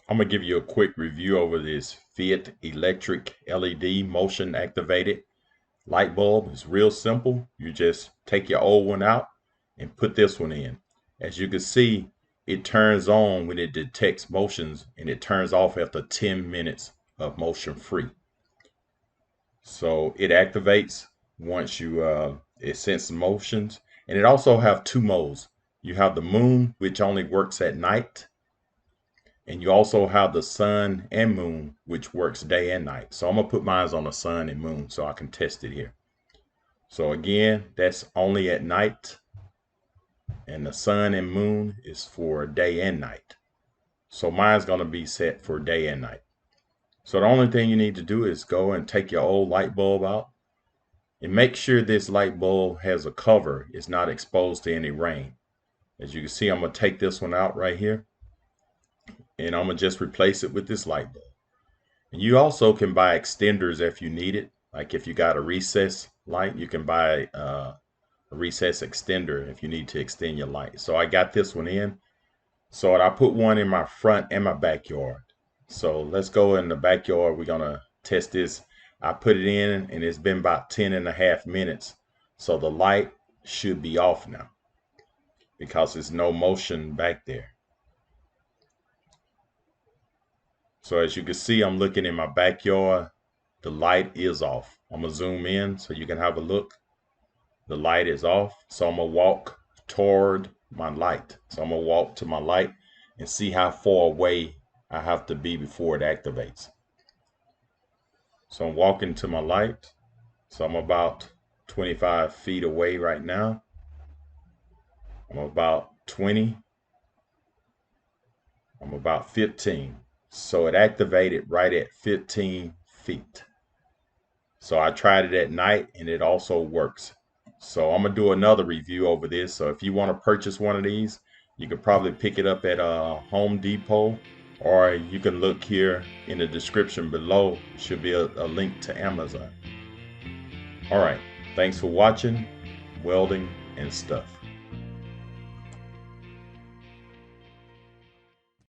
I'm gonna give you a quick review over this Feit electric LED motion activated light bulb. It's real simple. You just take your old one out and put this one in. As you can see, it turns on when it detects motions and it turns off after 10 minutes of motion free. So it activates once it senses motions, and it also have two modes. You have the moon, which only works at night, and you also have the sun and moon, which works day and night. So I'm gonna put mine on the sun and moon so I can test it here. So again, that's only at night, and the sun and moon is for day and night. So mine's gonna be set for day and night. So the only thing you need to do is go and take your old light bulb out and make sure this light bulb has a cover. It's not exposed to any rain. As you can see, I'm gonna take this one out right here, and I'm gonna just replace it with this light bulb. And you also can buy extenders if you need it. Like if you got a recess light, you can buy a recess extender if you need to extend your light. So I got this one in. So I put one in my front and my backyard. So let's go in the backyard. We're gonna test this. I put it in and it's been about 10.5 minutes. So the light should be off now because there's no motion back there. So as you can see, I'm looking in my backyard. The light is off. I'm gonna zoom in so you can have a look. The light is off. So I'm gonna walk toward my light. So I'm gonna walk to my light and see how far away I have to be before it activates. So I'm walking to my light. So I'm about 25 feet away right now. I'm about 20. I'm about 15. So it activated right at 15 feet. So I tried it at night and it also works. So I'm gonna do another review over this. So if you want to purchase one of these, you can probably pick it up at Home Depot, or you can look here in the description below. Should be a link to Amazon. All right, thanks for watching Welding and Stuff.